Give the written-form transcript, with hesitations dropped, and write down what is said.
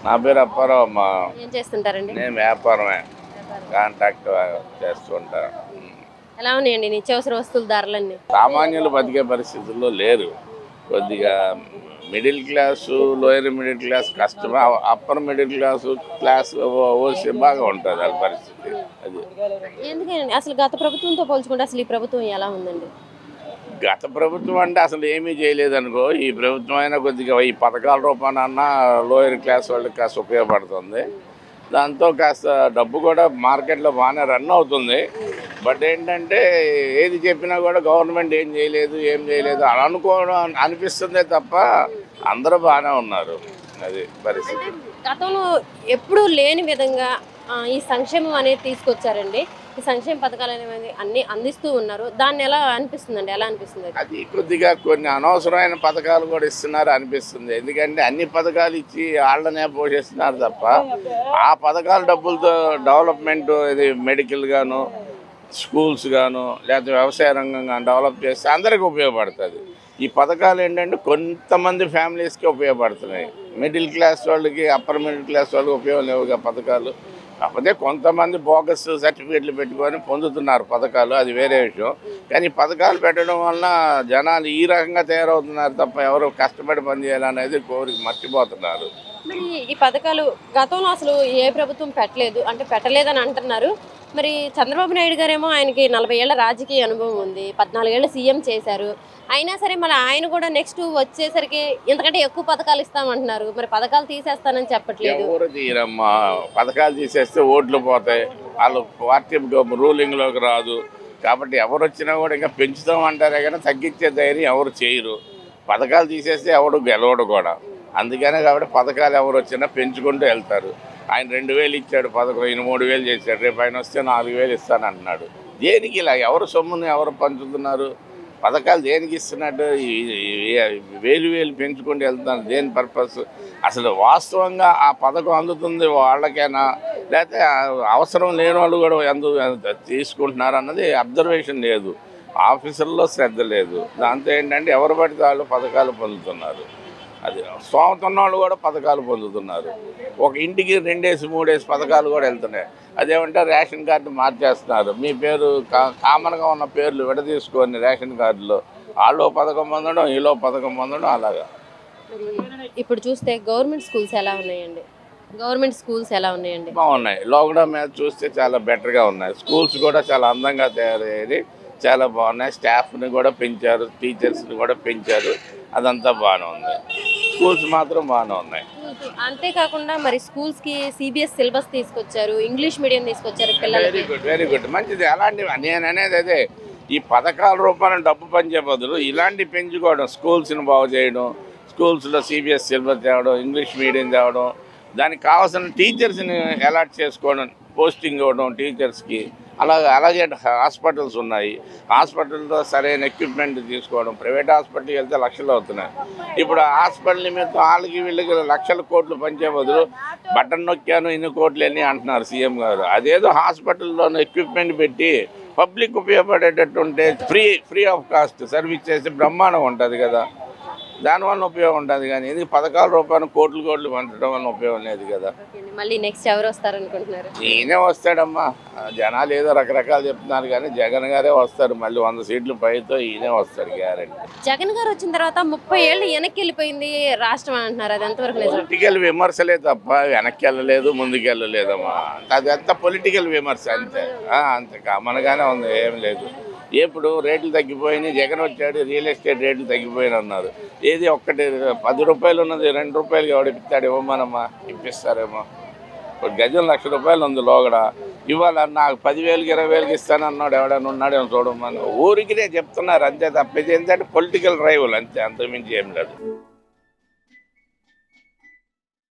నా పేరు అప్పారావు అమ్మా. ఏం చేస్తుంటారండి? నేను వ్యాపారమే, కాంట్రాక్ట్ చేస్తుంటా. ఎలా ఉన్నాయండి నిత్యావసర వస్తువుల ధరలన్నీ? సామాన్యులు బతికే పరిస్థితుల్లో లేరు. కొద్దిగా middle class, lower middle class కష్టం, అప్పర్ మిడిల్ క్లాస్ ఓసి బాగా ఉంటుంది వాళ్ళ పరిస్థితి. అది ఎందుకండి అసలు గత ప్రభుత్వంతో పోల్చుకుంటే అసలు ఈ ప్రభుత్వం ఎలా ఉందండి? గత ప్రభుత్వం అంటే అసలు ఏమీ చేయలేదనుకో, ఈ ప్రభుత్వం అయినా కొద్దిగా ఈ పథకాల రూపాన లోయర్ క్లాస్ వాళ్ళకి కాస్త ఉపయోగపడుతుంది. దాంతో కాస్త డబ్బు కూడా మార్కెట్లో బాగానే రన్ అవుతుంది. బట్ ఏంటంటే ఏది చెప్పినా కూడా గవర్నమెంట్ ఏం చేయలేదు అని అనుకోవడం అనిపిస్తుందే తప్ప అందరూ బాగానే ఉన్నారు. అది పరిస్థితి. గతంలో ఎప్పుడూ లేని విధంగా ఈ సంక్షేమం అనేది తీసుకొచ్చారండి. ఈ సంక్షేమ పథకాలు అనేవి అన్ని అందిస్తూ ఉన్నారు. దాన్ని ఎలా అనిపిస్తుందండి? ఎలా అనిపిస్తుంది? అది కొద్దిగా కొన్ని అనవసరమైన పథకాలు కూడా ఇస్తున్నారు అనిపిస్తుంది. ఎందుకంటే అన్ని పథకాలు ఇచ్చి వాళ్ళనే పోషిస్తున్నారు తప్ప ఆ పథకాల డబ్బులతో డెవలప్మెంట్ ఇది మెడికల్ గాను, స్కూల్స్ గాను, లేకపోతే వ్యవసాయ రంగం కానీ డెవలప్ చేస్తే అందరికీ ఉపయోగపడుతుంది. ఈ పథకాలు ఏంటంటే కొంతమంది ఫ్యామిలీస్కి ఉపయోగపడుతున్నాయి. మిడిల్ క్లాస్ వాళ్ళకి, అప్పర్ మిడిల్ క్లాస్ వాళ్ళకి ఉపయోగం లేవుగా పథకాలు. కాకపోతే కొంతమంది బోగస్ సర్టిఫికేట్లు పెట్టుకొని పొందుతున్నారు పథకాలు, అది వేరే విషయం. కానీ పథకాలు పెట్టడం వలన జనాలు ఈ రకంగా తయారవుతున్నారు తప్ప ఎవరు కష్టపడి పనిచేయాలనేది కోరిక మర్చిపోతున్నారు. మరి ఈ పథకాలు గతంలో అసలు ఏ ప్రభుత్వం పెట్టలేదు, అంటే పెట్టలేదని అంటున్నారు. మరి చంద్రబాబు నాయుడు గారేమో ఆయనకి 40 ఏళ్ల రాజకీయ అనుభవం ఉంది, 14 ఏళ్ళు సీఎం చేశారు. అయినా సరే మరి ఆయన కూడా నెక్స్ట్ వచ్చేసరికి ఇంతకంటే ఎక్కువ పథకాలు ఇస్తామంటున్నారు. మరి పథకాలు తీసేస్తానని చెప్పట్లేదు. ఎవరు తీరమ్మా, పథకాలు తీసేస్తే ఓట్లు పోతాయి, వాళ్ళు పార్టీ రూలింగ్లోకి రాదు. కాబట్టి ఎవరు వచ్చినా కూడా ఇంకా పెంచుతామంటారే కానీ తగ్గించే ధైర్యం ఎవరు చేయరు. పథకాలు తీసేస్తే ఎవడు గెలవడు కూడా. అందుకనే కాబట్టి పథకాలు ఎవరు వచ్చినా పెంచుకుంటూ వెళ్తారు. ఆయన 2000 ఇచ్చాడు పథకం, ఈయన 3000 చేశాడు, రేపు ఆయన వస్తే 4000 ఇస్తానంటున్నాడు. దేనికి ఇలా ఎవరు సొమ్ముని ఎవరు పంచుతున్నారు? పథకాలు దేనికి ఇస్తున్నట్టు? వేలు పెంచుకుంటూ వెళ్తున్నారు. దేని పర్పస్? అసలు వాస్తవంగా ఆ పథకం అందుతుంది వాళ్ళకైనా, లేకపోతే అవసరం లేని వాళ్ళు కూడా తీసుకుంటున్నారు అన్నది అబ్జర్వేషన్ లేదు. ఆఫీసర్లో శ్రద్ధ లేదు. దాంతో ఏంటంటే ఎవరు పడితే వాళ్ళు పథకాలు పొందుతున్నారు. అది స్తోమత ఉన్న వాళ్ళు కూడా పథకాలు పొందుతున్నారు. ఒక ఇంటికి 2-3 పథకాలు కూడా వెళ్తున్నాయి. అదేమంటే రేషన్ కార్డు మార్చేస్తున్నారు. మీ పేరు కామన్గా ఉన్న పేర్లు విడదీసుకొని రేషన్ కార్డులో వాళ్ళు పథకం పొందడం, ఈలో పథకం పొందడం, అలాగా. ఇప్పుడు చూస్తే గవర్నమెంట్ స్కూల్స్ ఎలా ఉన్నాయండి? బాగున్నాయి. లాక్డౌన్ మీద చూస్తే చాలా బెటర్గా ఉన్నాయి. స్కూల్స్ కూడా చాలా అందంగా తయారయ్యేది, చాలా బాగున్నాయి. స్టాఫ్ని కూడా పెంచారు, టీచర్స్ని కూడా పెంచారు. అదంతా బాగానే ఉంది. స్కూల్స్ మాత్రం బాగానే ఉన్నాయి. అంతేకాకుండా మరి స్కూల్స్కి CBS సిలబస్ తీసుకొచ్చారు, ఇంగ్లీష్ మీడియం తీసుకొచ్చారు పిల్లలకి. వెరీ గుడ్, మంచిది. అలాంటివి నేను అనేది అదే, ఈ పథకాల రూపాయలు డబ్బు పంచే బదులు ఇలాంటివి పెంచుకోవడం, స్కూల్స్ని బాగు చేయడం, స్కూల్స్లో CBS సిలబస్ తేవడం, ఇంగ్లీష్ మీడియం తేవడం, దానికి కావాల్సిన టీచర్స్ని అలాట్ చేసుకోవడం, పోస్టింగ్ ఇవ్వడం టీచర్స్కి. అలాగే హాస్పిటల్స్ ఉన్నాయి, హాస్పిటల్లో సరైన ఎక్విప్మెంట్ తీసుకోవడం. ప్రైవేట్ హాస్పిటల్కి వెళ్తే లక్షలు అవుతున్నాయి. ఇప్పుడు హాస్పిటల్ నిమిత్తం వాళ్ళకి వీళ్ళకి లక్షల కోట్లు పంచే బదులు బటన్ నొక్కాను ఇన్ని కోట్లు అని అంటున్నారు సీఎం గారు. అదేదో హాస్పిటల్లో ఎక్విప్మెంట్ పెట్టి పబ్లిక్ ఉపయోగపడేటట్టు ఉంటే ఫ్రీ ఆఫ్ కాస్ట్ సర్వీస్ చేస్తే బ్రహ్మాండం ఉంటుంది కదా. దానివల్ల ఉపయోగం ఉంటుంది. కానీ ఎందుకు పథకాల రూపాయలు కోట్లు పంచడం వల్ల ఉపయోగం లేదు కదా. మళ్ళీ నెక్స్ట్ ఎవరు వస్తారనుకుంటున్నారు? ఈయనే వస్తాడమ్మా. జనాలు ఏదో రకరకాలు చెప్తున్నారు కానీ జగన్ గారే వస్తారు. మళ్ళీ 100 సీట్లు పైతో ఈయనే వస్తాడు గ్యారెంటీ. జగన్ గారు వచ్చిన తర్వాత 30 ఏళ్ళు వెనక్కి వెళ్ళిపోయింది రాష్ట్రం అంటున్నారు. అది ఎంతవరకు నిజం? పొలిటికల్ విమర్శలే తప్ప వెనక్కి వెళ్ళలేదు, ముందుకు వెళ్ళలేదమ్మా. అదంతా పొలిటికల్ విమర్శ అంతే. అంతే కామన్గానే ఉంది, ఏం లేదు. ఇప్పుడు రేట్లు తగ్గిపోయినాయి, జగన్ వచ్చాడు, రియల్ ఎస్టేట్ రేట్లు తగ్గిపోయినాయి అన్నారు. ఏది ఒక్కటి 10 రూపాయలు ఉన్నది 2 రూపాయలకి ఎవడు ఇస్తాడు? ఇవ్వమనమ్మా, ఇప్పిస్తారేమో. ఇప్పుడు గజం ₹1,00,000 ఉంది లోగడ. ఇవాళ నాకు 10,000కి 20,000కి ఇస్తానన్నాడు ఎవడన్నా ఉన్నాడేమో చూడమని ఊరికినే చెప్తున్నారు అంతే తప్ప ఇది ఏంటంటే పొలిటికల్ రైవల్ అంతే, అంతకుమించి ఏం లేదు.